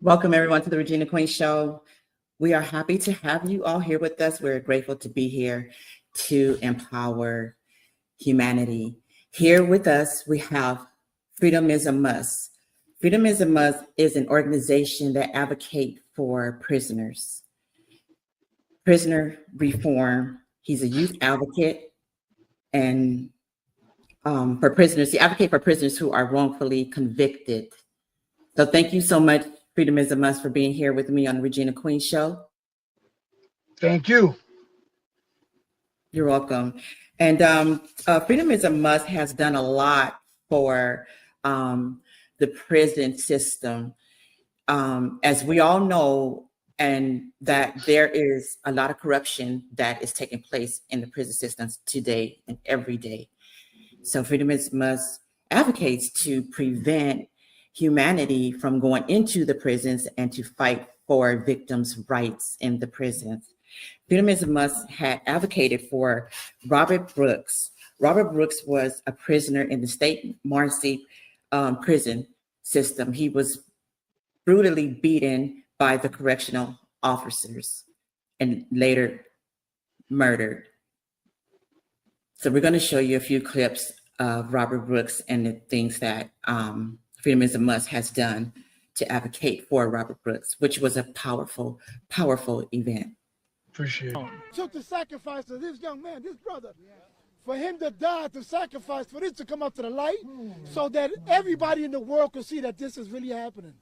Welcome everyone to the Regina Queen Show. We are happy to have you all here with us. We're grateful to be here to empower humanity. Here with us, we have Freedom is a Must. Freedom is a Must is an organization that advocates for prisoners. Prisoner reform. He's a youth advocate and for prisoners, he advocates for prisoners who are wrongfully convicted. So thank you so much, Freedom is a Must, for being here with me on the Regina Queen Show. Thank you. You're welcome. And Freedom is a Must has done a lot for the prison system. As we all know, and that there is a lot of corruption that is taking place in the prison systems today and every day. So Freedom is a Must advocates to prevent humanity from going into the prisons and to fight for victims' rights in the prisons. Freedom is a Must had advocated for Robert Brooks. Robert Brooks was a prisoner in the state Marcy prison system. He was brutally beaten by the correctional officers and later murdered. So we're going to show you a few clips of Robert Brooks and the things that Freedom is a Must has done to advocate for Robert Brooks, which was a powerful, powerful event. Appreciate it. Took the sacrifice of this young man, this brother, for him to die, to sacrifice, for this to come up to the light, so that everybody in the world can see that this is really happening.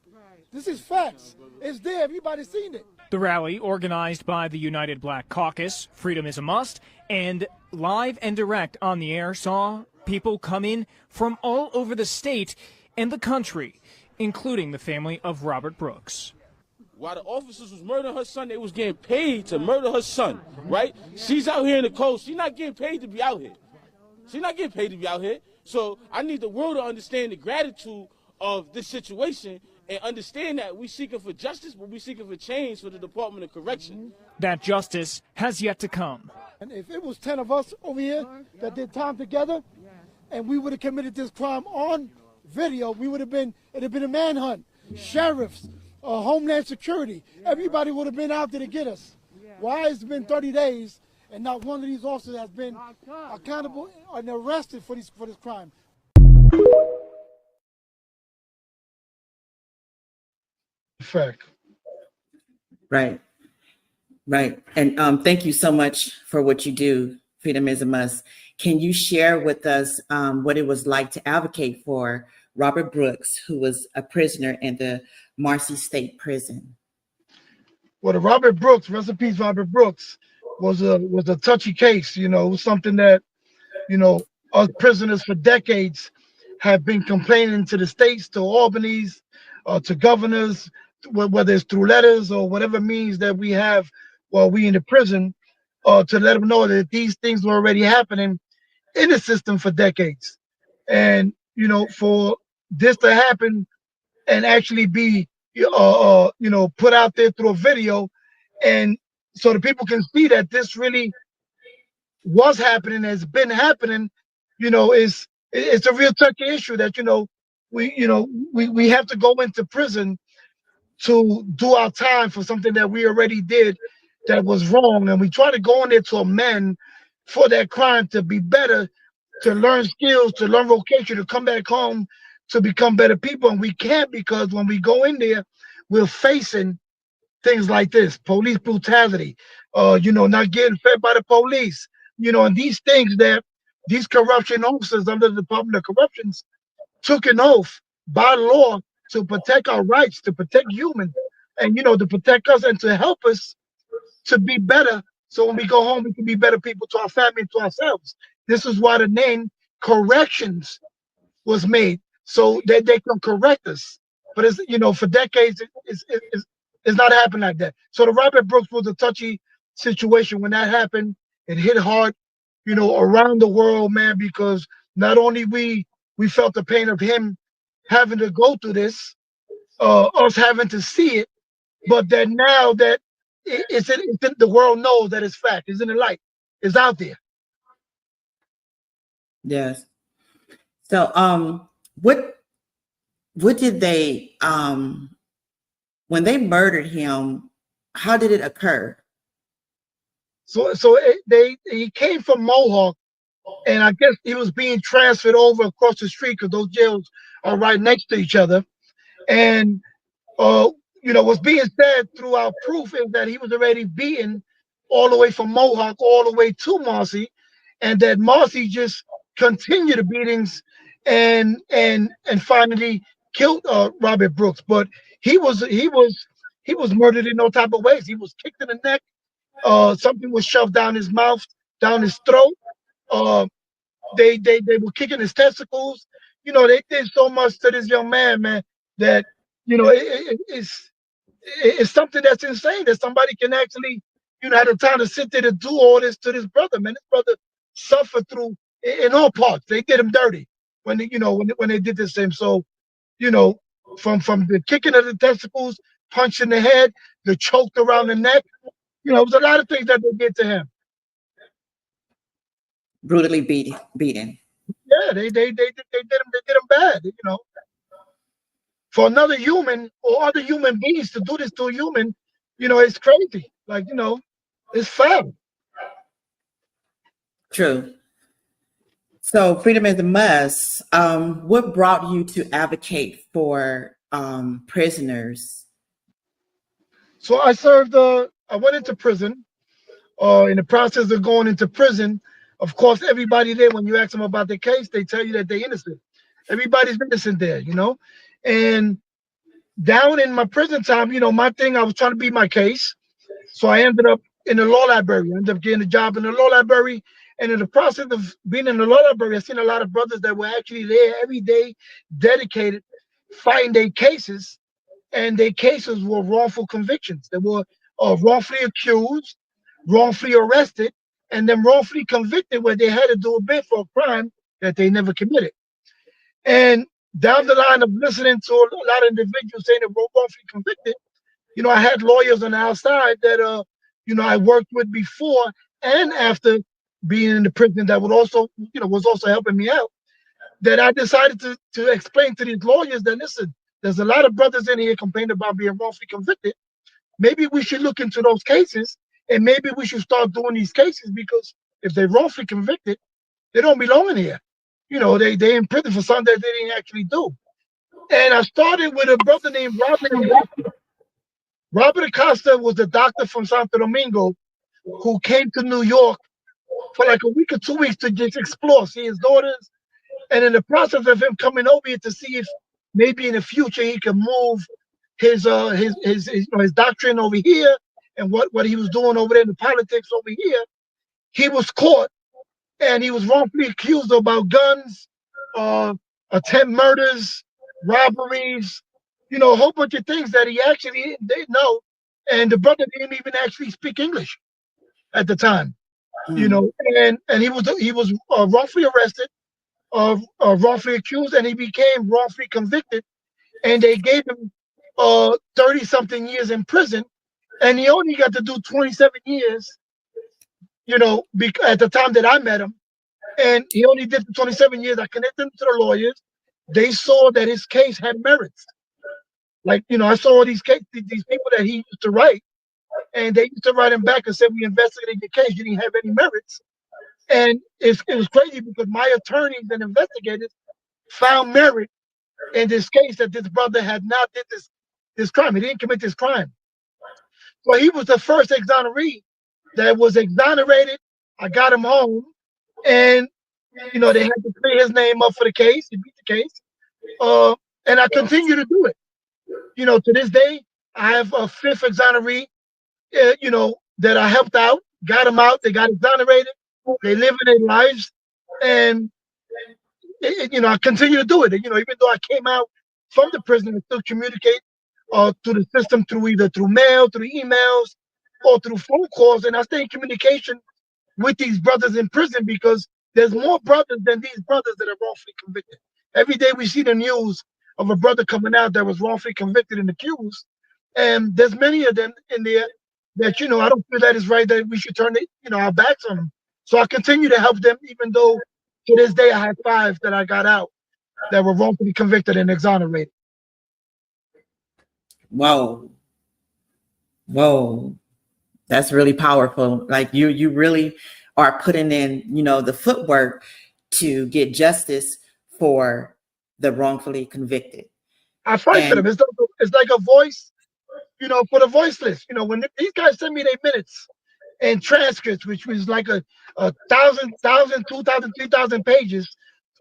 This is facts. It's there. Everybody's seen it. The rally, organized by the United Black Caucus, Freedom is a Must, and live and direct on the air, saw people come in from all over the state and the country, including the family of Robert Brooks. While the officers was murdering her son, they was getting paid to murder her son, right? She's out here in the cold. She's not getting paid to be out here. She's not getting paid to be out here. So I need the world to understand the gratitude of this situation and understand that we seeking for justice, but we seeking for change for the Department of Correction. That justice has yet to come. And if it was 10 of us over here that did time together, and we would have committed this crime on video, it'd have been a manhunt. Sheriffs, Homeland Security, everybody would have been out there to get us. Why has it been 30 days and not one of these officers has been accountable and arrested for this crime? Fact. Right. And thank you so much for what you do. Freedom is a Must. Can you share with us what it was like to advocate for Robert Brooks, who was a prisoner in the Marcy State Prison? Well, the Robert Brooks, rest in peace, Robert Brooks, was a touchy case. It was something that, us prisoners for decades have been complaining to the states, to Albany's, to governors, whether it's through letters or whatever means that we have while we in the prison, to let them know that these things were already happening in the system for decades. And, for this to happen and actually be, put out there through a video, and so the people can see that this really was happening, has been happening, it's a real touchy issue that, we have to go into prison to do our time for something that we already did that was wrong. And we try to go in there to amend for that crime, to be better, to learn skills, to learn vocation, to come back home, to become better people. And we can't, because when we go in there, we're facing things like this: police brutality, not getting fed by the police, and these things that these corruption officers under the Department of Corrections took an oath by law to protect our rights, to protect humans, and, to protect us and to help us to be better. So when we go home, we can be better people to our family and to ourselves. This is why the name Corrections was made, so that they can correct us. But it's, for decades, it's not happened like that. So the Robert Brooks was a touchy situation. When that happened, it hit hard, around the world, man, because not only we felt the pain of him having to go through this, us having to see it, but that now that the world knows that it's fact, it's in the light, it's out there. Yes. So what did they when they murdered him, how did it occur? He came from Mohawk, and I guess he was being transferred over across the street because those jails are right next to each other. And what's being said throughout proof is that he was already beaten all the way from Mohawk all the way to Marcy, and that Marcy just continued the beatings and finally killed Robert Brooks. But he was murdered in no type of ways. He was kicked in the neck. Something was shoved down his mouth, down his throat. They were kicking his testicles. They did so much to this young man, that it's something that's insane that somebody can actually, have the time to sit there to do all this to this brother, man. This brother suffered through in all parts. They did him dirty when they did this to him. So, from the kicking of the testicles, punch in the head, the choke around the neck, it was a lot of things that they did to him. Brutally beaten. Yeah, they did him bad, For another human or other human beings to do this to a human, it's crazy. Like, it's foul. True. So Freedom is a Must. What brought you to advocate for prisoners? So I went into prison. In the process of going into prison, of course, everybody there, when you ask them about the case, they tell you that they're innocent. Everybody's innocent there, And down in my prison time, my thing, I was trying to beat my case. So I ended up in the law library. I ended up getting a job in the law library. And in the process of being in the law library, I seen a lot of brothers that were actually there every day, dedicated, fighting their cases. And their cases were wrongful convictions. They were wrongfully accused, wrongfully arrested, and then wrongfully convicted where they had to do a bit for a crime that they never committed. And down the line of listening to a lot of individuals saying they were wrongfully convicted, I had lawyers on the outside that, I worked with before and after being in the prison that would also, was also helping me out, that I decided to explain to these lawyers that, listen, there's a lot of brothers in here complaining about being wrongfully convicted. Maybe we should look into those cases, and maybe we should start doing these cases, because if they're wrongfully convicted, they don't belong in here. They in prison for something that they didn't actually do. And I started with a brother named Robert Acosta. Robert Acosta was a doctor from Santo Domingo who came to New York for like a week or 2 weeks to just explore, see his daughters. And in the process of him coming over here to see if maybe in the future he could move his doctrine over here and what he was doing over there in the politics over here, he was caught and he was wrongfully accused about guns, attempt murders, robberies, a whole bunch of things that he actually didn't know. And the brother didn't even actually speak English at the time, and he was wrongfully arrested, wrongfully accused, and he became wrongfully convicted, and they gave him 30-something years in prison, and he only got to do 27 years, at the time that I met him, and he only did the 27 years. I connected him to the lawyers. They saw that his case had merits. Like, I saw these people that he used to write, and they used to write him back and said, we investigated your case, you didn't have any merits. And it was crazy because my attorneys and investigators found merit in this case that this brother had not did this crime. He didn't commit this crime. So he was the first exoneree that was exonerated. I got him home, and they had to clear his name up for the case. He beat the case, and I continue to do it. To this day, I have a fifth exoneree, that I helped out, got them out. They got exonerated. They live in their lives, and I continue to do it. Even though I came out from the prison, I still communicate through the system, either through mail, through emails, or through phone calls, and I stay in communication with these brothers in prison because there's more brothers than these brothers that are wrongfully convicted. Every day we see the news of a brother coming out that was wrongfully convicted and accused, and there's many of them in there that I don't feel that is right, that we should turn our backs on them. So I continue to help them, even though to this day I had 5 that I got out that were wrongfully convicted and exonerated. Wow. Whoa, that's really powerful. Like you really are putting in, the footwork to get justice for the wrongfully convicted. I fight for And them. It's like a voice, for the voiceless. When these guys send me their minutes and transcripts, which was like a thousand, 2,000, 3,000 pages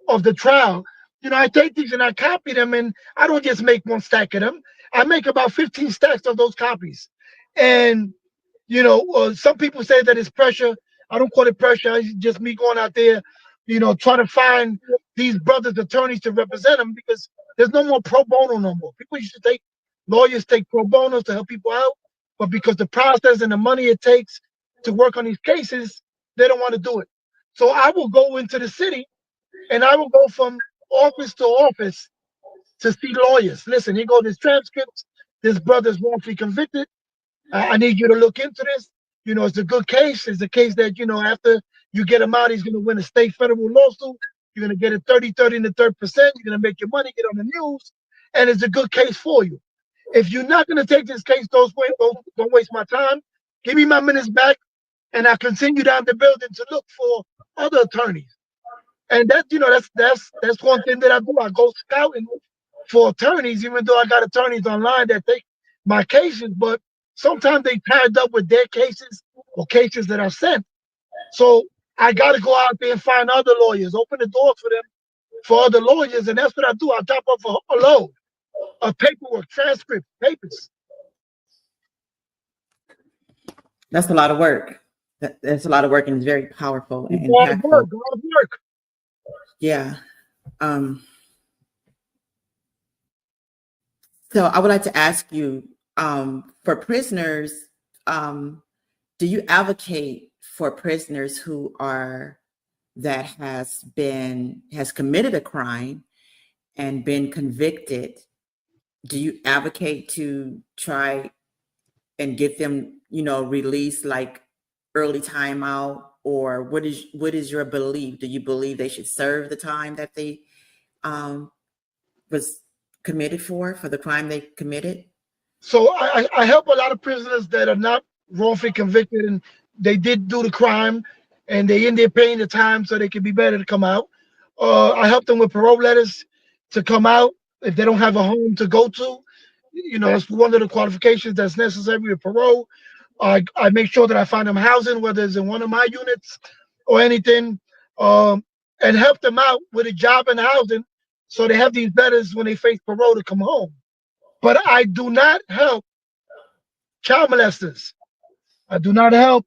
of the trial. I take these and I copy them, and I don't just make one stack of them. I make about 15 stacks of those copies. And some people say that it's pressure. I don't call it pressure. It's just me going out there, trying to find these brothers' attorneys to represent them, because there's no more pro bono no more. People used to take lawyers take pro bonos to help people out, but because the process and the money it takes to work on these cases, they don't want to do it. So I will go into the city and I will go from office to office to see lawyers. Listen, here go this transcripts. This brother's wrongfully convicted. I need you to look into this. It's a good case. It's a case that, after you get him out, he's going to win a state federal lawsuit. You're going to get a 30 and the third percent. You're going to make your money, get on the news. And it's a good case for you. If you're not going to take this case, don't waste my time. Give me my minutes back, and I continue down the building to look for other attorneys. And that's one thing that I do. I go scouting for attorneys, even though I got attorneys online that take my cases, but sometimes they tied up with their cases or cases that I sent. So I got to go out there and find other lawyers, open the doors for them, for other lawyers, and that's what I do. I top up a load of paperwork, transcripts, papers. that's a lot of work. That's a lot of work, and it's very powerful and A lot of impactful. work. Yeah. So I would like to ask you, for prisoners, do you advocate for prisoners that has committed a crime and been convicted? Do you advocate to try and get them, released, like early time out? Or what is your belief? Do you believe they should serve the time that they was committed for the crime they committed? So I help a lot of prisoners that are not wrongfully convicted and they did do the crime and they in there paying the time so they can be better to come out. I help them with parole letters to come out if they don't have a home to go to. That's one of the qualifications that's necessary with parole. I make sure that I find them housing, whether it's in one of my units or anything, and help them out with a job and housing so they have these letters when they face parole to come home. But I do not help child molesters. I do not help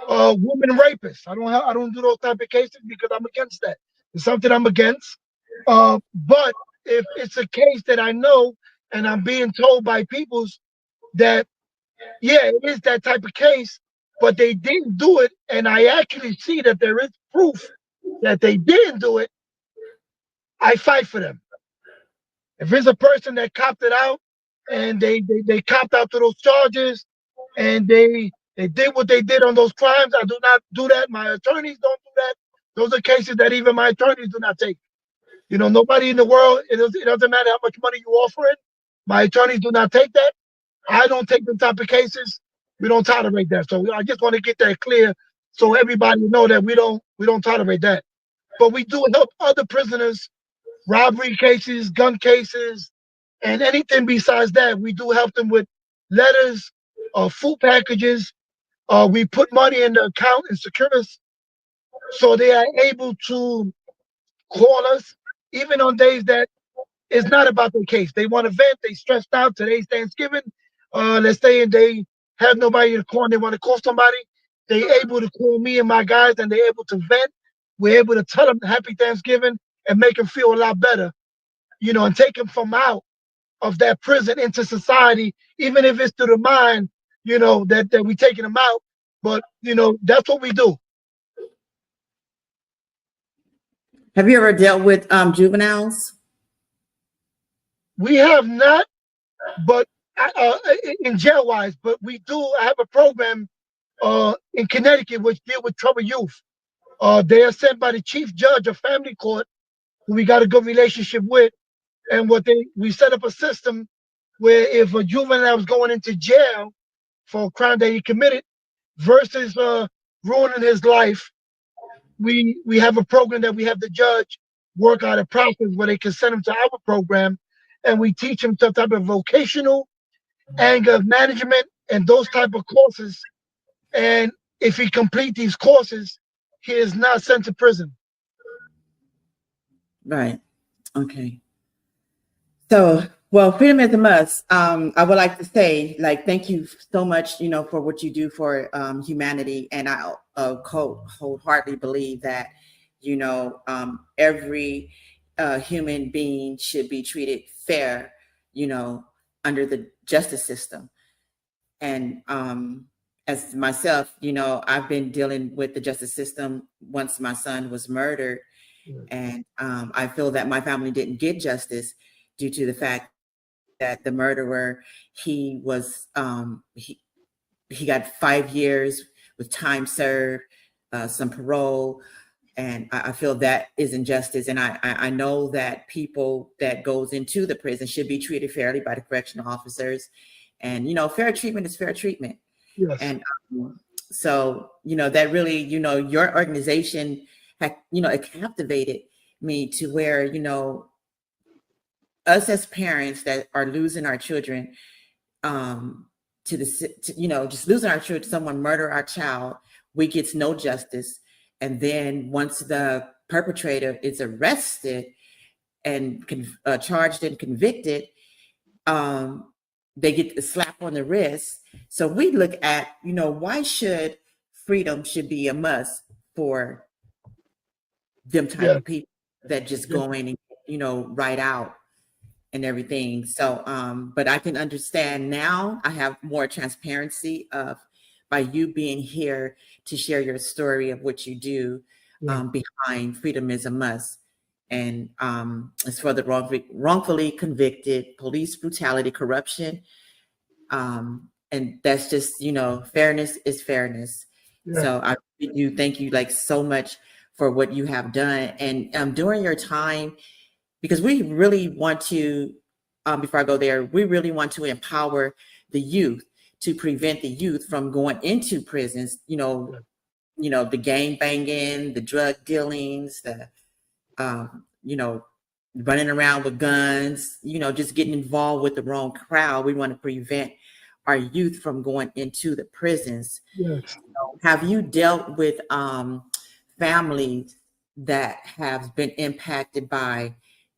women rapists. I don't do those type of cases because I'm against that. It's something I'm against. But if it's a case that I know and I'm being told by peoples that, yeah, it is that type of case, but they didn't do it, and I actually see that there is proof that they didn't do it, I fight for them. If it's a person that copped it out and they copped out to those charges and they did what they did on those crimes, I do not do that. My attorneys don't do that. Those are cases that even my attorneys do not take. Nobody in the world, it doesn't matter how much money you offering, my attorneys do not take that. I don't take them type of cases. We don't tolerate that. So I just want to get that clear so everybody know that we don't tolerate that. But we do help other prisoners, robbery cases, gun cases, and anything besides that. We do help them with letters, food packages. We put money in the account and secure us so they are able to call us even on days that it's not about their case. They want to vent. They stressed out. Today's Thanksgiving. Let's say, and they have nobody to call and they want to call somebody. They able to call me and my guys, and they're able to vent. We're able to tell them Happy Thanksgiving and make them feel a lot better, and take them from out of that prison into society, even if it's to the mind, that we taking them out. But, that's what we do. Have you ever dealt with juveniles? We have not, but in jail wise, but we do have a program in Connecticut which deal with troubled youth. They are sent by the chief judge of family court, who we got a good relationship with, and we set up a system where if a juvenile was going into jail for a crime that he committed versus ruining his life. We have a program that we have the judge work out a process where they can send him to our program, and we teach him some type of vocational anger management and those type of courses. And if he complete these courses, he is not sent to prison. Right. Okay. So, well, freedom is a must. I would like to say, like, thank you so much, for what you do for humanity. And I wholeheartedly believe that, every human being should be treated fair, under the justice system. And as myself, I've been dealing with the justice system once my son was murdered. And I feel that my family didn't get justice due to the fact that the murderer, he got 5 years with time served, some parole. And I feel that is injustice. And I know that people that goes into the prison should be treated fairly by the correctional officers. And, fair treatment is fair treatment. Yes. And so, that really, your organization had, it captivated me to where, us as parents that are losing our children just losing our children, someone murder our child, we get no justice. And then once the perpetrator is arrested and charged and convicted, they get a slap on the wrist. So we look at, why should freedom should be a must for them type of people that just go in and, right out and everything. So, but I can understand now. I have more transparency by you being here to share your story of what you do behind Freedom is a Must. And it's for the wrongfully convicted, police brutality, corruption. And that's just, fairness is fairness. Yeah. So I thank you like so much for what you have done. And during your time, because we really want to, before I go there, we really want to empower the youth to prevent the youth from going into prisons, the gang banging, the drug dealings, the, running around with guns, just getting involved with the wrong crowd. We want to prevent our youth from going into the prisons. Yes. Have you dealt with families that have been impacted by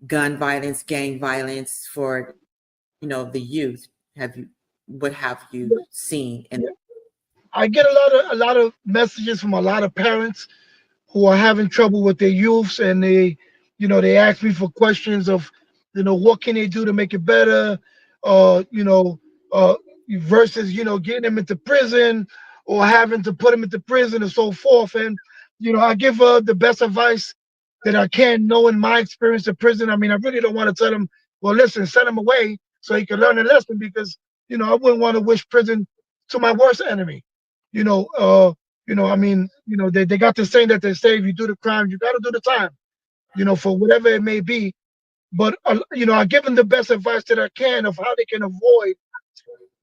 gun violence, gang violence for, the youth? What have you seen? I get a lot of messages from a lot of parents who are having trouble with their youths, and they ask me for questions of, what can they do to make it better, versus, getting them into prison or having to put them into prison and so forth. And, I give the best advice that I can, knowing my experience in prison. I mean, I really don't want to tell them, well, listen, send them away so he can learn a lesson, because, I wouldn't want to wish prison to my worst enemy. They got this saying that they say, if you do the crime, you got to do the time, for whatever it may be. But, I give them the best advice that I can of how they can avoid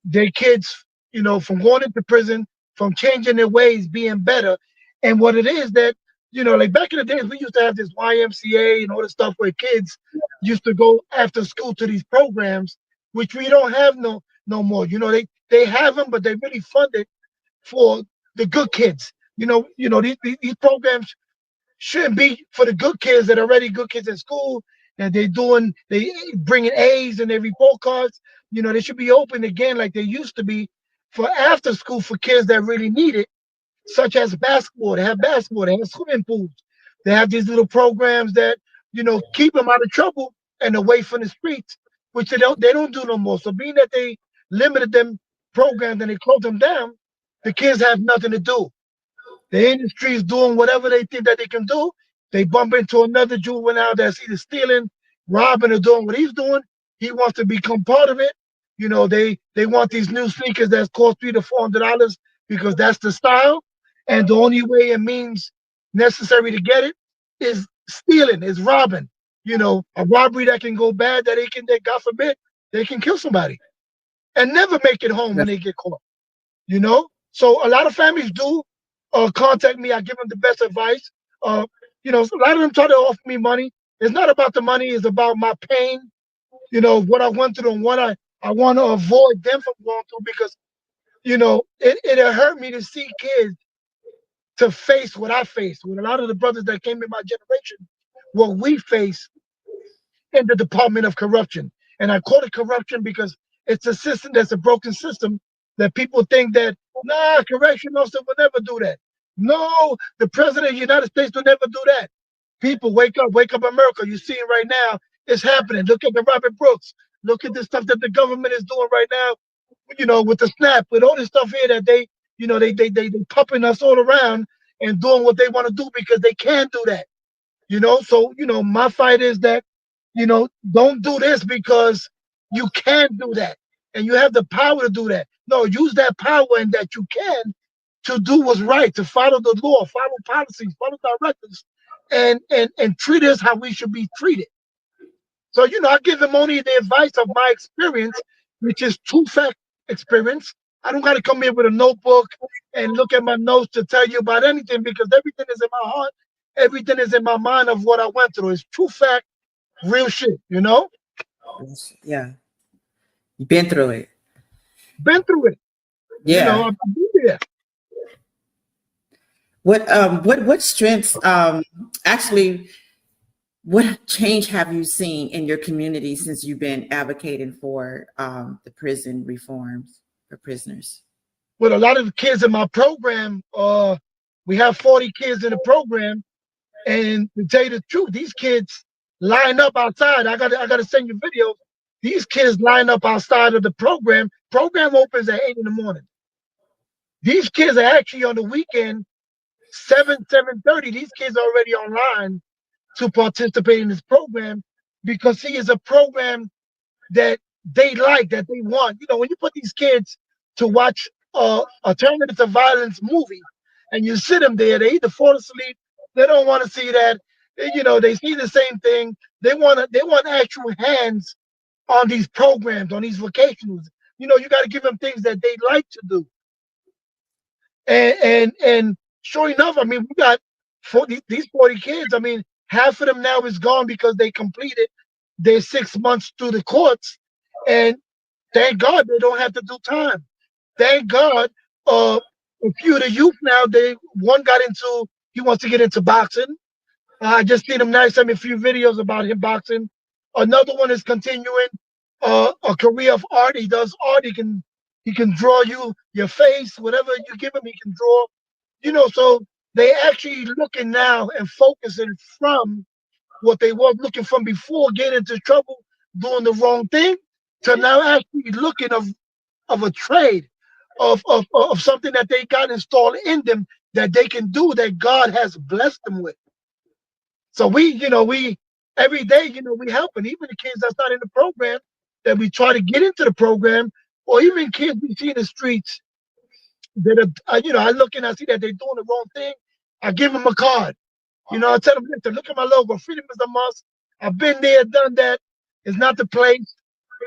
their kids, from going into prison, from changing their ways, being better. And what it is that, like back in the days, we used to have this YMCA and all this stuff where kids used to go after school to these programs, which we don't have no more. They have them, but they really fund it for the good kids. These programs shouldn't be for the good kids that are already good kids in school, and they bringing A's in their report cards. They should be open again like they used to be for after school for kids that really need it, such as basketball. They have basketball, they have swimming pools. They have these little programs that, keep them out of trouble and away from the streets, which they don't do no more. So being that they limited them programs and they closed them down, the kids have nothing to do. The industry is doing whatever they think that they can do. They bump into another juvenile that's either stealing, robbing, or doing what he's doing. He wants to become part of it. They want these new sneakers that cost $300 to $400 because that's the style. And the only way and means necessary to get it is stealing, is robbing. A robbery that can go bad, that God forbid, they can kill somebody and never make it home when they get caught. you know. So a lot of families do contact me. I give them the best advice. You know, a lot of them try to offer me money. It's not about the money. It's about my pain. You know what I went through and what I want to avoid them from going through because you know it hurt me to see kids to face what I faced with a lot of the brothers that came in my generation. What we face in the Department of Corruption. And I call it corruption because it's a system that's a broken system that people think that, nah, correction officer will never do that. No, the president of the United States will never do that. People wake up America. You see it right now. It's happening. Look at the Robert Brooks. Look at the stuff that the government is doing right now, you know, with the SNAP, with all this stuff here that they, you know, they pumping us all around and doing what they want to do because they can do that. You know, so you know, my fight is that, you know, don't do this because you can do that and you have the power to do that. No, use that power and that you can to do what's right, to follow the law, follow policies, follow directives, and treat us how we should be treated. So, you know, I give them only the advice of my experience, which is true fact experience. I don't got to come here with a notebook and look at my notes to tell you about anything because everything is in my heart. Everything is in my mind of what I went through. It's true fact, real shit, you know? Yeah. You've been through it. Been through it. Yeah. You know, I've been there. What strengths, actually, what change have you seen in your community since you've been advocating for the prison reforms for prisoners? With a lot of the kids in my program, we have 40 kids in the program, and to tell you the truth, these kids line up outside. I gotta send you videos. These kids line up outside of the program. Program opens at 8 in the morning. These kids are actually on the weekend, 7:30. These kids are already online to participate in this program because see, it's a program that they like, that they want. You know, when you put these kids to watch a Terminator to Violence movie, and you sit them there, they either fall asleep, they don't want to see that. You know, they see the same thing. They want actual hands on these programs, on these vocationals. You know, you got to give them things that they like to do. And sure enough, I mean, we got these 40 kids. I mean, half of them now is gone because they completed their 6 months through the courts, and thank God they don't have to do time. Thank God, a few of the youth now, one he wants to get into boxing. I just seen him now, sent me a few videos about him boxing. Another one is continuing a career of art. He does art. He can draw you your face, whatever you give him, he can draw. You know, so they actually looking now and focusing from what they were looking from before, getting into trouble, doing the wrong thing, to now actually looking of a trade, of something that they got installed in them that they can do, that God has blessed them with. So we every day, you know, we helping even the kids that's not in the program, that we try to get into the program, or even kids we see in the streets that are, you know, I look and I see that they're doing the wrong thing. I give them a card. You know, I tell them, listen, look at my logo. Freedom is a must. I've been there, done that. It's not the place.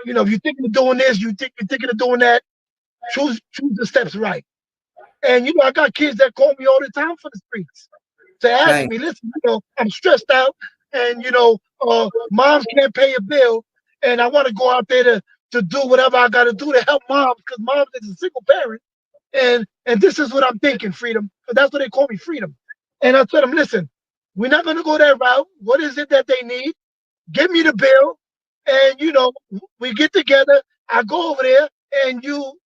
You know, if you're thinking of doing this, you're thinking of doing that, choose the steps right. And, you know, I got kids that call me all the time for the streets to ask me, listen, you know, I'm stressed out and, you know, moms can't pay a bill and I want to go out there to do whatever I got to do to help moms because mom is a single parent. And this is what I'm thinking, Freedom. That's what they call me, Freedom. And I told them, listen, we're not going to go that route. What is it that they need? Give me the bill. And, you know, we get together. I go over there and you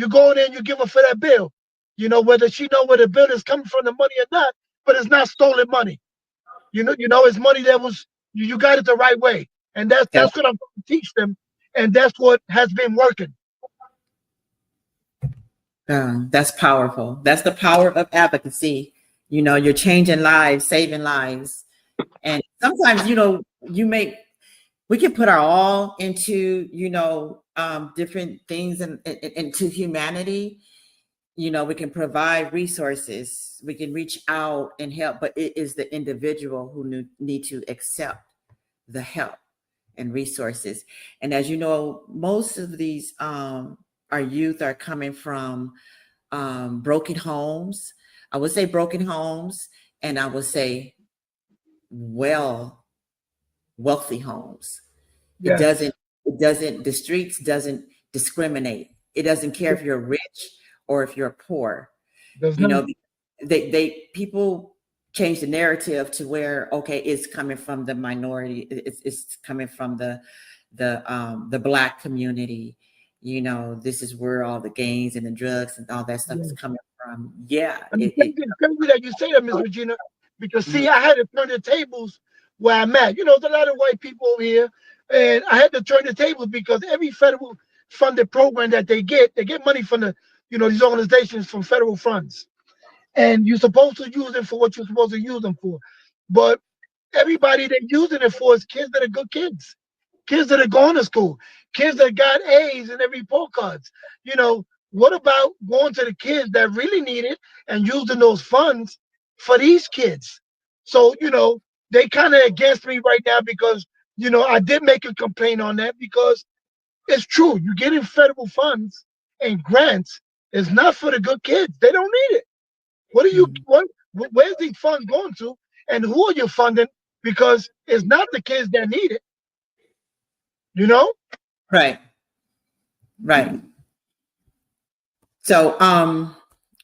go in there and you give her for that bill. You know, whether she know where the bill is coming from, the money or not, but it's not stolen money. You know, it's money that was, you got it the right way. And that's what I'm going to teach them. And that's what has been working. That's powerful. That's the power of advocacy. You know, you're changing lives, saving lives. And sometimes, you know, we can put our all into, you know, different things and into humanity. You know, we can provide resources, we can reach out and help, but it is the individual who need to accept the help and resources. And as you know, most of these, our youth are coming from broken homes. I would say broken homes, and I would say wealthy homes. Yes. The streets doesn't discriminate. It doesn't care if you're rich or if you're poor. Does You not. know, people change the narrative to where, okay, it's coming from the minority, it's coming from the Black community. You know, this is where all the gangs and the drugs and all that stuff is coming from. Yeah. And it's crazy that you say that, Miss Regina, because see, I had to turn the tables where I'm at. You know, there's a lot of white people over here, and I had to turn the tables because every federal funded program that they get money from the, you know, these organizations from federal funds. And you're supposed to use it for what you're supposed to use them for. But everybody they're using it for is kids that are good kids that are going to school, kids that got A's in every report cards. You know, what about going to the kids that really need it and using those funds for these kids? So, you know, they kind of against me right now because, you know, I did make a complaint on that because it's true. You're getting federal funds and grants. It's not for the good kids. They don't need it. Where's these funds going to? And who are you funding? Because it's not the kids that need it. You know? Right. So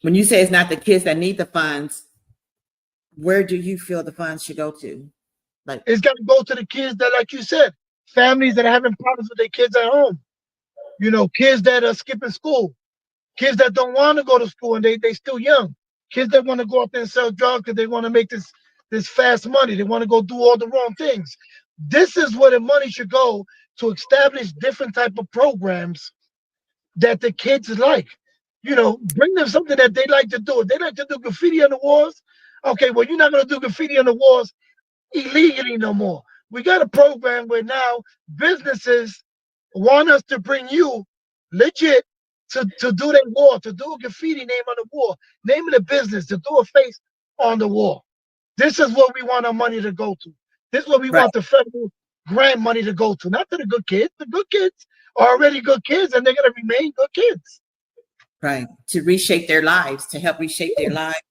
when you say it's not the kids that need the funds, where do you feel the funds should go to? Like, it's got to go to the kids that, like you said, families that are having problems with their kids at home. You know, kids that are skipping school, kids that don't want to go to school and they still young, kids that want to go out there and sell drugs because they want to make this fast money. They want to go do all the wrong things. This is where the money should go, to establish different type of programs that the kids like. You know, bring them something that they like to do. If they like to do graffiti on the walls, okay, well, you're not going to do graffiti on the walls illegally no more. We got a program where now businesses want us to bring you legit to do their wall, to do a graffiti name on the wall, name of the business, to do a face on the wall. This is what we want our money to go to. This is what we want the federal grant money to go to, not to the good kids. The good kids are already good kids, and they're going to remain good kids. Right. To reshape their lives, to help reshape their lives,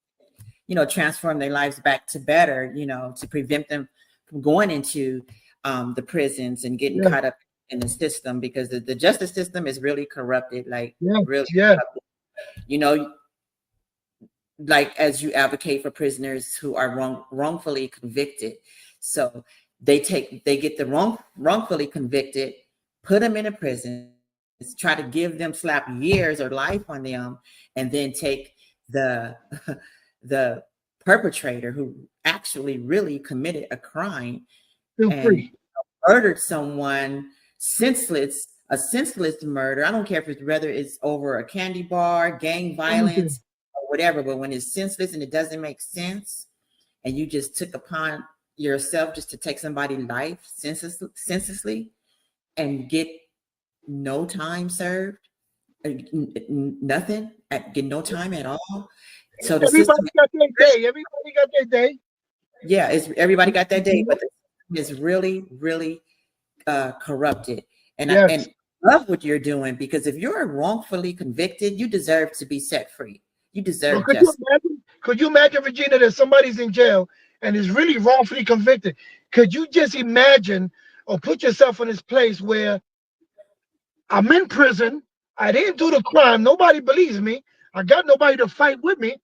you know, transform their lives back to better, you know, to prevent them from going into the prisons and getting caught up in the system, because the justice system is really corrupted, like really corrupted. You know, like as you advocate for prisoners who are wrongfully convicted. So they get the wrongfully convicted, put them in a prison, try to give them slap years or life on them, and then take the perpetrator who actually really committed a crime and murdered someone senseless, a senseless murder. I don't care if whether it's over a candy bar, gang violence, or whatever, but when it's senseless and it doesn't make sense, and you just took upon yourself just to take somebody's life senselessly and get no time served, nothing, get no time at all. So the everybody system got their day. Everybody got their day. Yeah, everybody got that day, but the system is really, really corrupted. And I love what you're doing, because if you're wrongfully convicted, you deserve to be set free. You deserve justice. Could you imagine, Regina, that somebody's in jail and is really wrongfully convicted? Could you just imagine or put yourself in this place where I'm in prison, I didn't do the crime, nobody believes me, I got nobody to fight with me,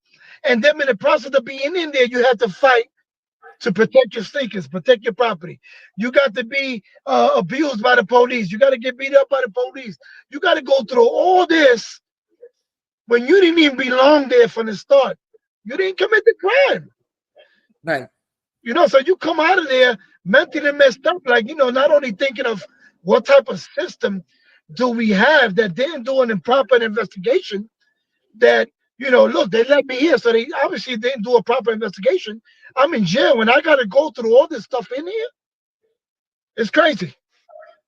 and then in the process of being in there, you have to fight to protect your sneakers, protect your property. You got to be abused by the police. You got to get beat up by the police. You got to go through all this when you didn't even belong there from the start. You didn't commit the crime. Right. You know, so you come out of there mentally messed up, like, you know, not only thinking of what type of system do we have that didn't do an improper investigation, that, you know, look, they let me here, so they obviously didn't do a proper investigation. I'm in jail when I got to go through all this stuff in here. It's crazy.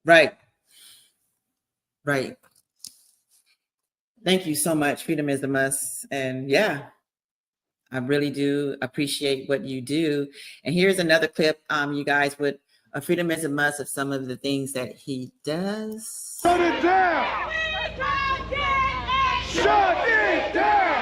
Right. Right. Thank you so much. Freedom is a must. And yeah, I really do appreciate what you do. And here's another clip, you guys, with Freedom is a Must, of some of the things that he does. Shut it down! Shut it down!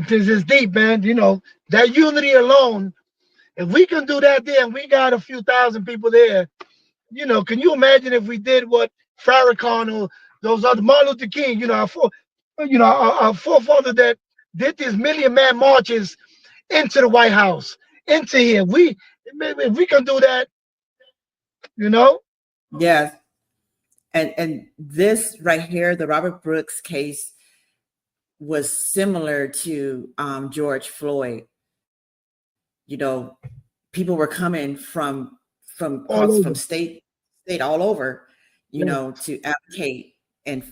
This is deep, man. You know, that unity alone, if we can do that there and we got a few thousand people there, you know, can you imagine if we did what Farrakhan or those other Martin Luther King, our forefather that did these million-man marches into the White House, into here. If we can do that, you know. Yes. And this right here, the Robert Brooks case, was similar to George Floyd. You know, people were coming from state all over, you know, to advocate and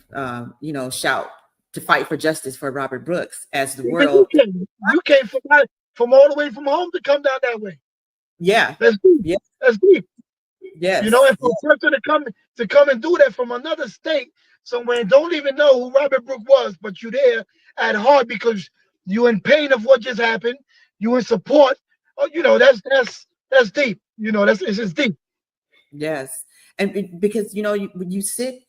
shout to fight for justice for Robert Brooks as the world. You came from all the way from home to come down that way. Yeah. That's deep. Yeah. That's deep. Yes. You know, and for a person to come and do that from another state somewhere and don't even know who Robert Brooks was, but you there at heart because you in pain of what just happened, you in support. You know, that's deep. You know, it's just deep. Yes. And because, you know, when you sit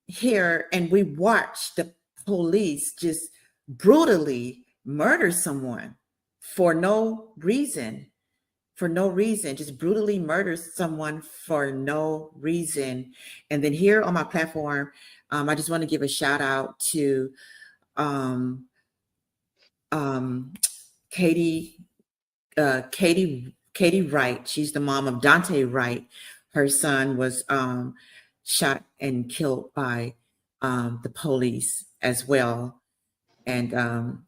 here and we watch the police just brutally murder someone for no reason, just brutally murder someone for no reason. And then here on my platform, I just want to give a shout out to Katie Wright. She's the mom of Dante Wright. Her son was shot and killed by the police as well. And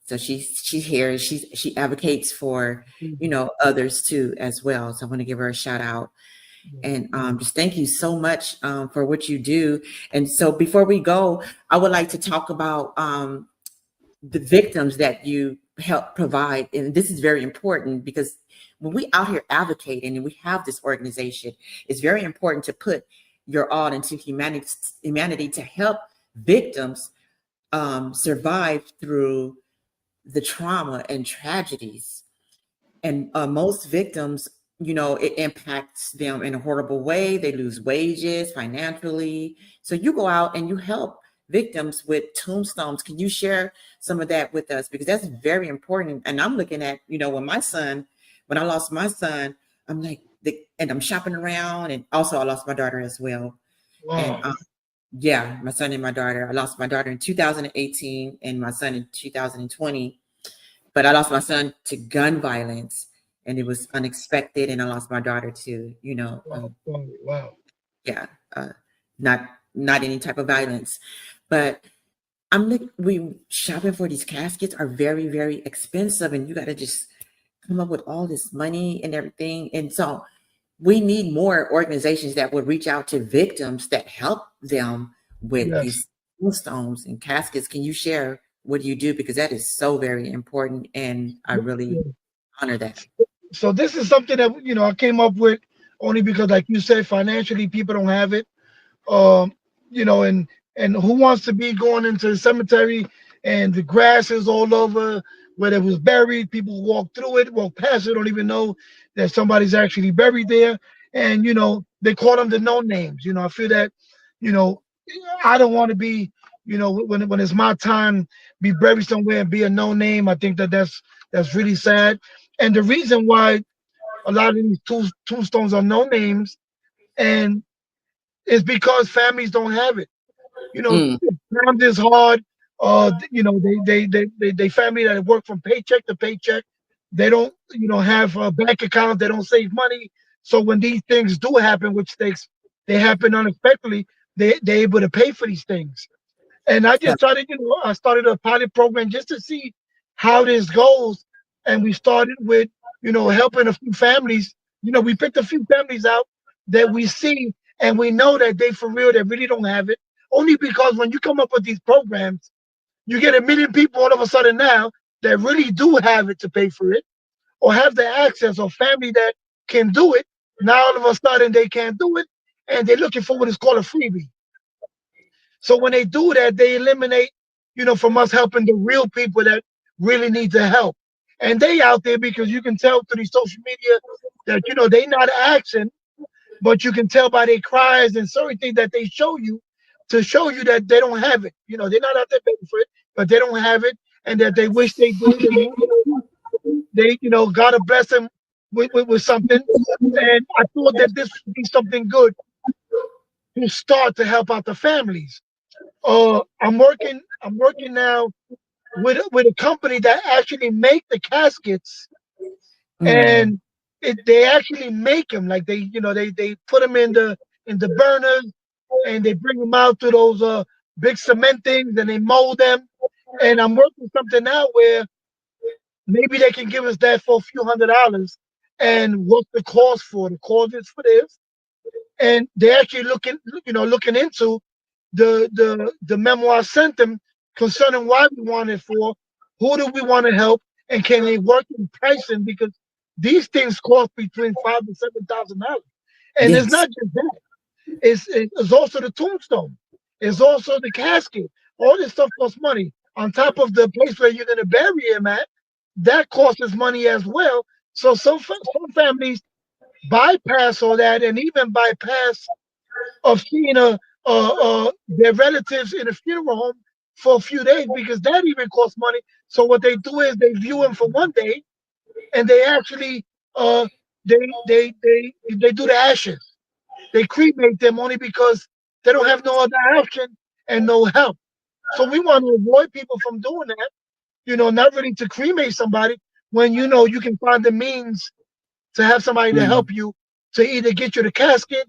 so she's here. She advocates for, you know, others too as well. So I want to give her a shout out. And just thank you so much for what you do. And so before we go, I would like to talk about the victims that you help provide. And this is very important because when we out here advocating and we have this organization, it's very important to put your all into humanity to help victims survive through the trauma and tragedies. And most victims, you know, it impacts them in a horrible way. They lose wages financially. So you go out and you help victims with tombstones. Can you share some of that with us? Because that's very important. And I'm looking at, you know, when I lost my son, I'm like, and I'm shopping around, and also I lost my daughter as well. Wow. And yeah, my son and my daughter. I lost my daughter in 2018 and my son in 2020. But I lost my son to gun violence, and it was unexpected. And I lost my daughter to, you know, wow. Yeah, not any type of violence. But we shopping for these caskets are very, very expensive, and you got to just come up with all this money and everything. And so we need more organizations that would reach out to victims that help them with these tombstones and caskets. Can you share what you do? Because that is so very important, and I really honor that. So this is something that, you know, I came up with only because, like you said, financially people don't have it. You know, and who wants to be going into the cemetery and the grass is all over where it was buried? People walk through it, walk past it, don't even know that somebody's actually buried there. And, you know, they call them the no names. You know, I feel that, you know, I don't want to be, you know, when it's my time, be buried somewhere and be a no name. I think that's really sad. And the reason why a lot of these tombstones are no names and is because families don't have it. You know, times is hard. You know, they family that work from paycheck to paycheck. They don't, you know, have a bank account. They don't save money. So when these things do happen, which they happen unexpectedly, they're able to pay for these things. And I just started, you know, I started a pilot program just to see how this goes. And we started with, you know, helping a few families. You know, we picked a few families out that we see and we know that they for real, they really don't have it. Only because when you come up with these programs, you get 1 million people all of a sudden now that really do have it to pay for it or have the access, or family that can do it. Now all of a sudden they can't do it and they're looking for what is called a freebie. So when they do that, they eliminate, you know, from us helping the real people that really need the help. And they out there because you can tell through these social media that, you know, they not asking, but you can tell by their cries and certain things that they show you to show you that they don't have it. You know, they're not out there begging for it, but they don't have it. and that they wish they did, and they, gotta bless them with something. And I thought that this would be something good to start to help out the families. I'm working now with a company that actually make the caskets, and they actually make them like they put them in the burners, and they bring them out to those big cement things, and they mold them. And I'm working something out where maybe they can give us that for a few $100s. And what's the cost for? The cost is for this, and they're actually looking into the memo I sent them concerning why we want it for, who do we want to help, and can they work in pricing, because these things cost between $5,000 to $7,000. And Yes. it's not just that. It's also the tombstone. It's also the casket. All this stuff costs money. On top of the place where you're gonna bury him at, that costs us money as well. So some families bypass all that, and even bypass of seeing their relatives in a funeral home for a few days, because that even costs money. So what they do is they view them for one day, and they actually they do the ashes. They cremate them only because they don't have no other option and no help. So we want to avoid people from doing that. Not really to cremate somebody when you can find the means to have somebody to help you, to either get you the casket,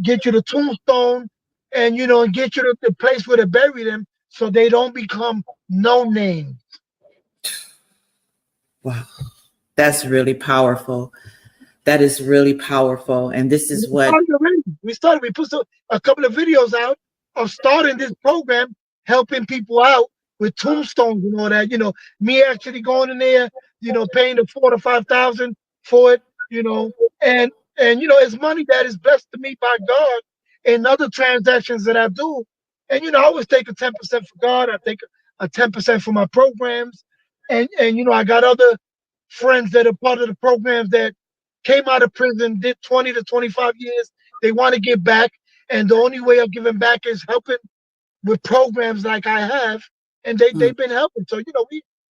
get you the tombstone, and get you to the place where to bury them, so they don't become no names. Wow, that's really powerful. That is really powerful, and this is what We started. We put a couple of videos out of starting this program, helping people out with tombstones and all that. Me actually going in there, paying the $4,000 to $5,000 for it. And it's money that is blessed to me by God in other transactions that I do. And I always take a 10% for God. I take a 10% for my programs. And I got other friends that are part of the programs that came out of prison, did 20 to 25 years. They want to give back. And the only way of giving back is helping with programs like I have. And they've been helping. So,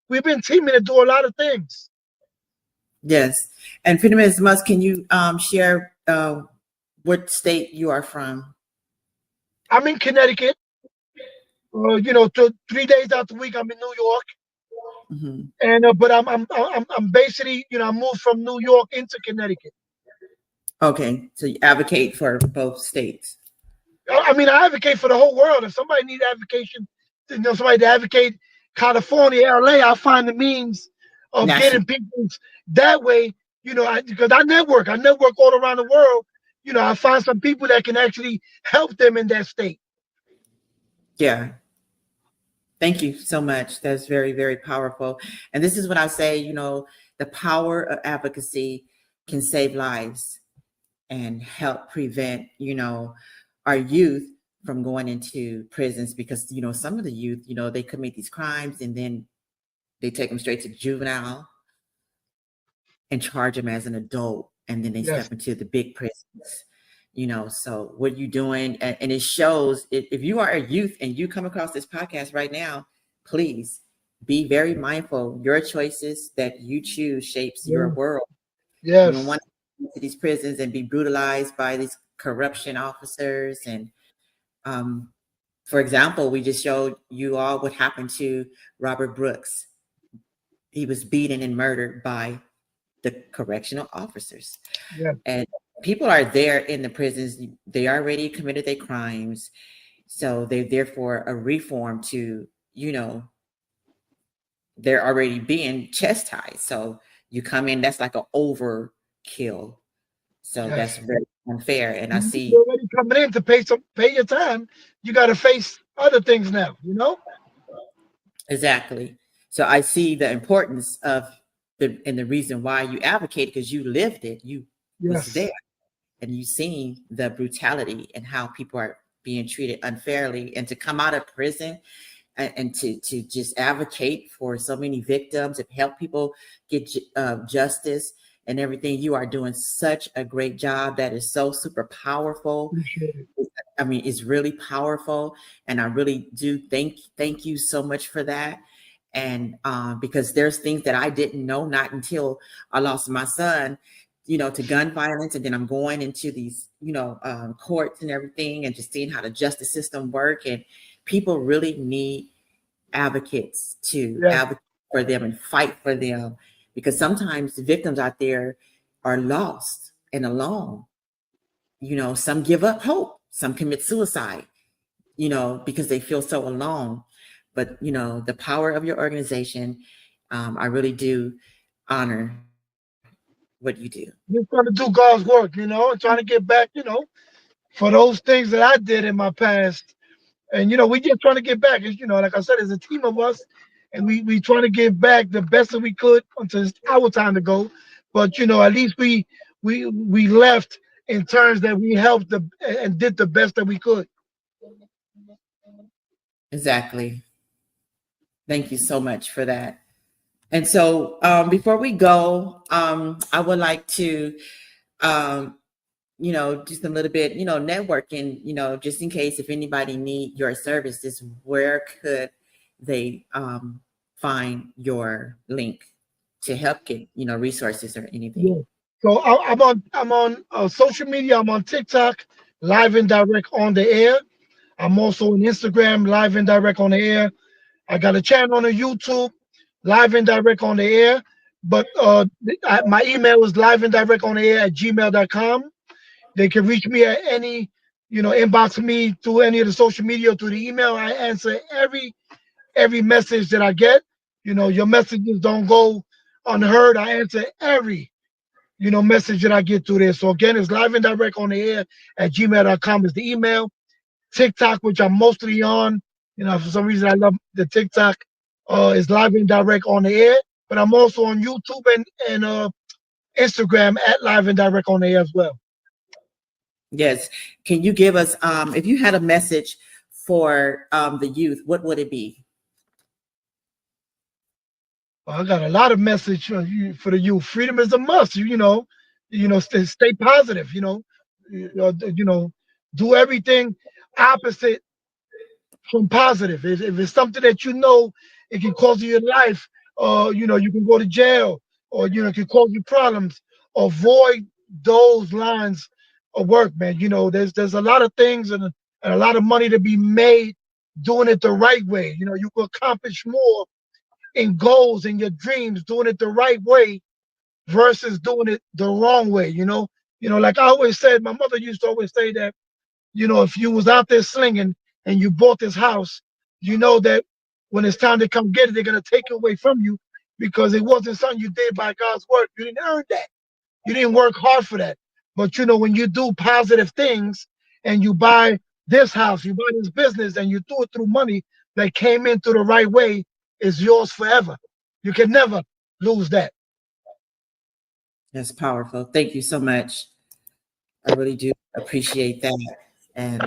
we've been teaming to do a lot of things. Yes. And Freedom is Must, can you share what state you are from? I'm in Connecticut. 3 days out the week I'm in New York. And but I'm basically, I moved from New York into Connecticut. Okay, so you advocate for both states. I advocate for the whole world. If somebody needs advocation, somebody to advocate California, LA, I find the means of getting people that way. Because I network all around the world. I find some people that can actually help them in that state. Yeah. Thank you so much. That's very, very powerful. And this is what I say, the power of advocacy can save lives and help prevent, our youth from going into prisons, because, some of the youth, they commit these crimes and then they take them straight to juvenile and charge them as an adult. And then they step into the big prisons. So what are you doing? And it shows, if you are a youth and you come across this podcast right now, please be very mindful. Your choices that you choose shapes your world. Yes. You don't want to go to these prisons and be brutalized by these corruption officers. And for example, we just showed you all what happened to Robert Brooks. He was beaten and murdered by the correctional officers. Yeah. And people are there in the prisons. They already committed their crimes. So they're there for a reform to, they're already being chastised. So you come in, that's like an overkill. So that's very unfair. And I see you're already coming in to pay your time. You got to face other things now, Exactly. So I see the importance of and the reason why you advocate, because you lived it. You was there. And you've seen the brutality and how people are being treated unfairly, and to come out of prison and to just advocate for so many victims and help people get justice and everything. You are doing such a great job. That is so super powerful. It's really powerful. And I really do thank you so much for that. And because there's things that I didn't know, not until I lost my son, to gun violence. And then I'm going into these, courts and everything, and just seeing how the justice system work. And people really need advocates to advocate for them and fight for them, because sometimes the victims out there are lost and alone. Some give up hope, some commit suicide, because they feel so alone. But, the power of your organization, I really do honor what you do. You're trying to do God's work, and trying to get back, for those things that I did in my past. And, we just trying to get back. Like I said, there's a team of us, and we trying to give back the best that we could until it's our time to go. But, at least we left in terms that we helped and did the best that we could. Exactly. Thank you so much for that. And so before we go, I would like to, just a little bit, networking, just in case if anybody need your services, where could they find your link to help get, resources or anything? Yeah. So I'm on social media. I'm on TikTok, live and direct on the air. I'm also on Instagram, live and direct on the air. I got a channel on the YouTube, live and direct on the air. But my email is liveanddirectontheair@gmail.com. They can reach me at any, inbox me through any of the social media, through the email. I answer every message that I get. Your messages don't go unheard. I answer every, message that I get through there. So again, it's live and direct on the air @gmail.com is the email. TikTok, which I'm mostly on, for some reason I love the TikTok, is live and direct on the air. But I'm also on YouTube and Instagram @live and direct on the air as well. Yes. Can you give us, if you had a message for the youth, what would it be? Well, I got a lot of message for the youth. Freedom is a must. Stay positive. Do everything opposite from positive. If it's something that it can cause you your life, you can go to jail, or it can cause you problems. Avoid those lines of work, man. There's a lot of things and a lot of money to be made doing it the right way. You can accomplish more in goals and your dreams doing it the right way versus doing it the wrong way. Like I always said, my mother used to always say that, if you was out there slinging and you bought this house, that when it's time to come get it, they're going to take it away from you, because it wasn't something you did by God's work. You didn't earn that. You didn't work hard for that. But, when you do positive things and you buy this house, you buy this business, and you do it through money that came in through the right way, it's yours forever. You can never lose that. That's powerful. Thank you so much. I really do appreciate that. And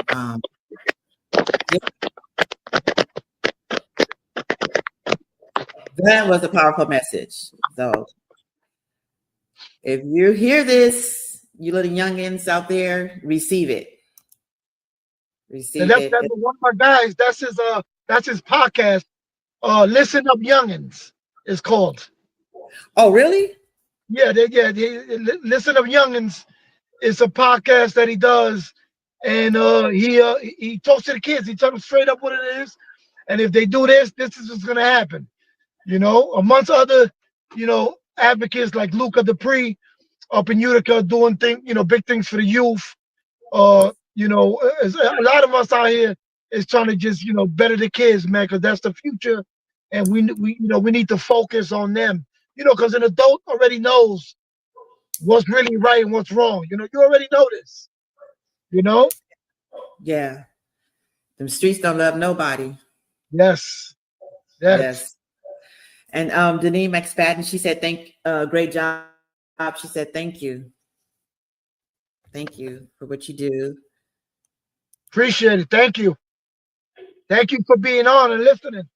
that was a powerful message. So if you hear this, you little youngins out there, receive it. And that's one of my guys. That's his podcast. Listen Up Youngins is called. Oh, really? Yeah, Listen Up Youngins is a podcast that he does, and he talks to the kids. He tells them straight up what it is, and if they do this, this is what's gonna happen. Amongst other, advocates like Luca Dupree up in Utica doing big things for the youth. A lot of us out here is trying to just better the kids, man, because that's the future, and we need to focus on them. Because an adult already knows what's really right and what's wrong. You already know this. Yeah. Them streets don't love nobody. Yes. And Denise McSpadden, she said, great job. She said, thank you. Thank you for what you do. Appreciate it. Thank you. Thank you for being on and listening,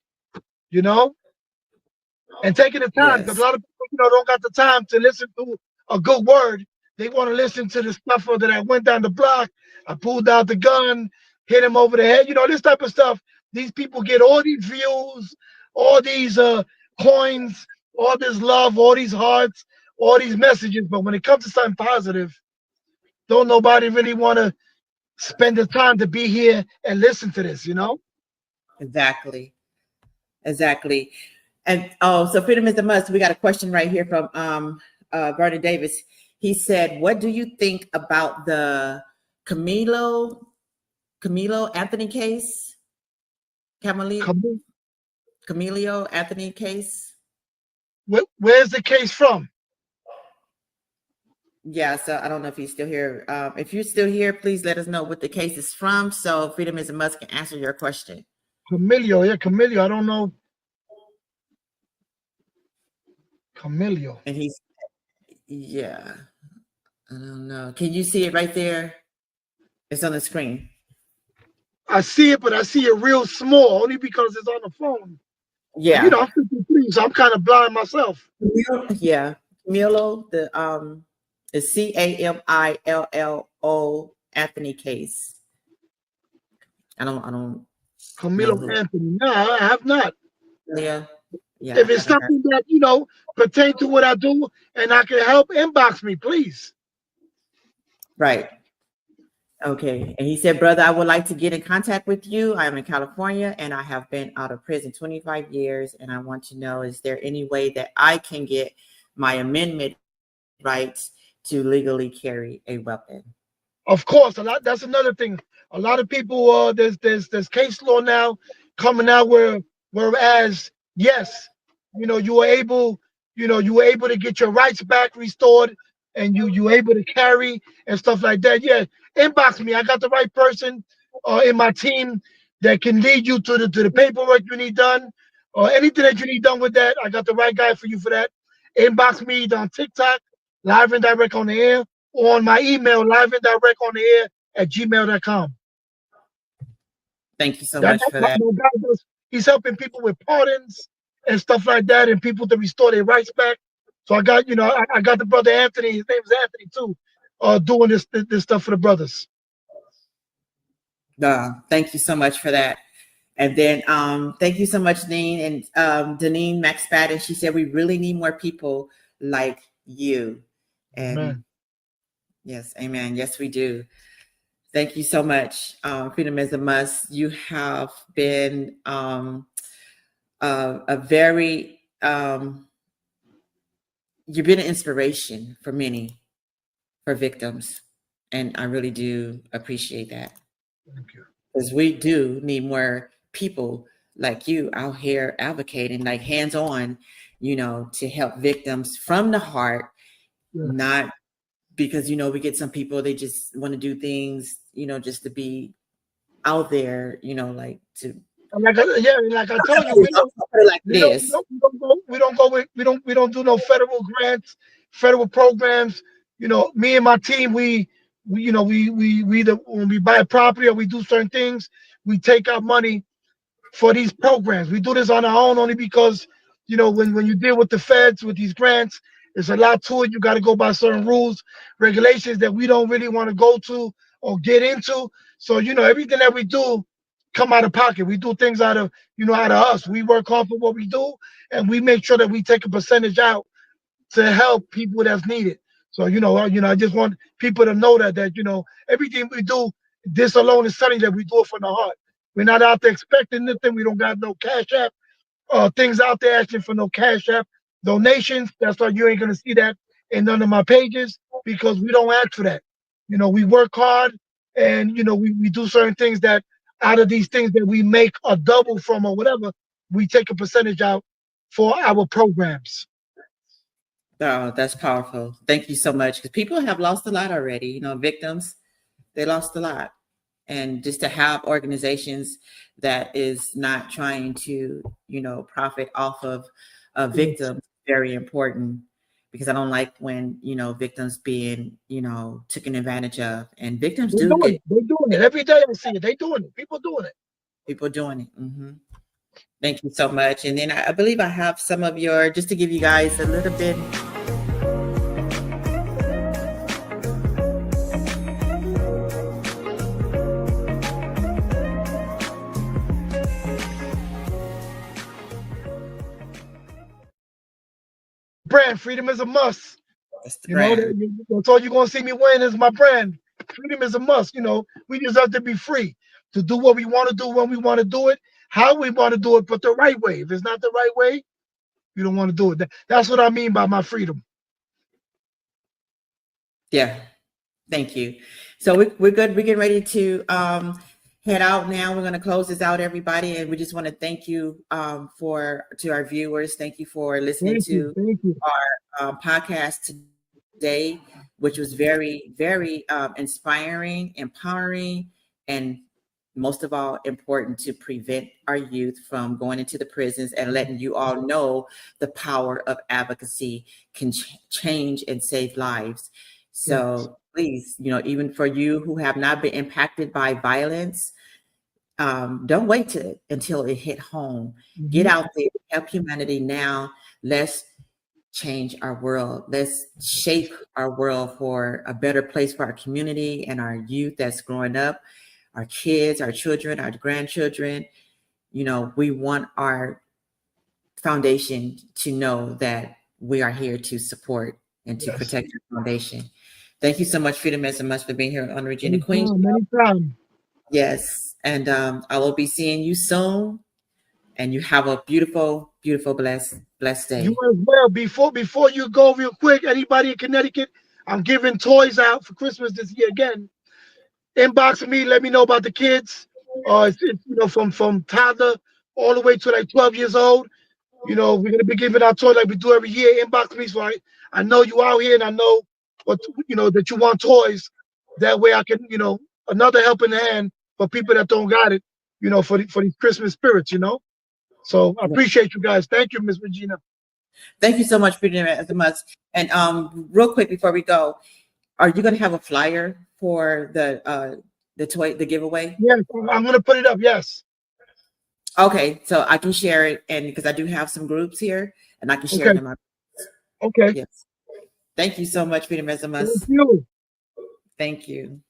and taking the time, because a lot of people, don't got the time to listen to a good word. They want to listen to the stuff that I went down the block, I pulled out the gun, hit him over the head, this type of stuff. These people get all these views, all these coins, all this love, all these hearts, all these messages. But when it comes to something positive, don't nobody really want to spend the time to be here and listen to this, you know? Exactly. Exactly. And oh, so freedom is a must. We got a question right here from Vernon Davis. He said, what do you think about the Camilo Anthony case? Camilo Anthony case? Where's the case from? Yeah, so I don't know if he's still here. If you're still here, please let us know what the case is from so Freedom is a Must can answer your question. Camilo, yeah, Camilo. I don't know. Camilo. And he's, yeah, I don't know. Can you see it right there? It's on the screen. I see it, but I see it real small, only because it's on the phone. Yeah. You know, I'm 53, so I'm kind of blind myself. Yeah. Camilo, the Camillo Anthony case. I don't Camilo Anthony. No, I have not. Yeah. Yeah. If it's something that, you know, pertain to what I do and I can help, inbox me, please. Right. Okay. And he said, brother, I would like to get in contact with you. I am in California and I have been out of prison 25 years. And I want to know, is there any way that I can get my amendment rights to legally carry a weapon? Of course, that's another thing. A lot of people, there's case law now coming out whereas, yes, you were able to get your rights back restored and you were able to carry and stuff like that. Yeah, inbox me. I got the right person in my team that can lead you to the paperwork you need done or anything that you need done with that. I got the right guy for you for that. Inbox me on TikTok, live and direct on the air, or on my email, live and direct on the air @gmail.com. Thank you so much for that. He's helping people with pardons and stuff like that, and people to restore their rights back. So I got, I got the brother Anthony. His name is Anthony too, doing this stuff for the brothers. Thank you so much for that. And then thank you so much, Dean and Deneen McSpadden. She said we really need more people like you. And Amen. Yes, amen. Yes, we do. Thank you so much. Freedom is a Must. You have been a very you've been an inspiration for many, for victims. And I really do appreciate that. Thank you. Because we do need more people like you out here advocating, like hands-on, to help victims from the heart, not because, we get some people, they just want to do things, just to be out there, like to. Like I told you, we don't do no federal grants, federal programs. Me and my team, we either when we buy a property or we do certain things, we take out money for these programs. We do this on our own only because, when you deal with the feds with these grants, there's a lot to it. You got to go by certain rules, regulations that we don't really want to go to or get into. So, everything that we do come out of pocket. We do things out of us. We work hard for what we do, and we make sure that we take a percentage out to help people that's needed. So, I just want people to know that everything we do, this alone is something that we do it from the heart. We're not out there expecting nothing. We don't got no cash app, things out there asking for no cash app donations. That's why you ain't gonna see that in none of my pages, because we don't ask for that. We work hard, and we do certain things that out of these things that we make a double from or whatever, we take a percentage out for our programs. Oh, that's powerful. Thank you so much. Because people have lost a lot already. Victims, they lost a lot. And just to have organizations that is not trying to, profit off of a victim, very important. Because I don't like when, victims being, taken advantage of. And victims They're doing it every day. I see it. They doing it. People doing it. People doing it. Mm-hmm. Thank you so much. And then I believe I have some of just to give you guys a little bit. brand. Freedom is a must. That's the You know, brand. that's all you're gonna see me wearing is my brand. Freedom is a must. You know, we deserve to be free to do what we want to do when we want to do it, how we want to do it, but the right way. If it's not the right way, you don't want to do it. That's what I mean by my freedom. Yeah. Thank you. So we're good. We're getting ready to head out now. We're going to close this out, everybody, and we just want to thank you to our viewers. Thank you for listening Thank you. Thank you. our podcast today, which was very, very inspiring, empowering, and most of all, important to prevent our youth from going into the prisons, and letting you all know the power of advocacy can change and save lives. So please, even for you who have not been impacted by violence, don't wait until it hit home. Get out there, help humanity now. Let's change our world. Let's shape our world for a better place for our community and our youth that's growing up, our kids, our children, our grandchildren. We want our foundation to know that we are here to support and to protect your foundation. Thank you so much, Freedom is a Must, for being here on Regina Queen. Anytime. Yes. And I will be seeing you soon. And you have a beautiful, beautiful, blessed day. You as well. Before you go, real quick, anybody in Connecticut, I'm giving toys out for Christmas this year again. Inbox me, let me know about the kids. It's from toddler all the way to like 12 years old. We're gonna be giving out toys like we do every year. Inbox me so I know you out here and I know that you want toys. That way I can, another helping hand for people that don't got it, for these Christmas spirits, So I appreciate you guys. Thank you, Miss Regina. Thank you so much, Freedom is a Must. And real quick before we go, are you going to have a flyer for the giveaway? Yes, I'm going to put it up. Yes. Okay, so I can share it, and because I do have some groups here, and I can share them. Okay. Yes. Thank you so much, Freedom is a Must. Thank you. Thank you.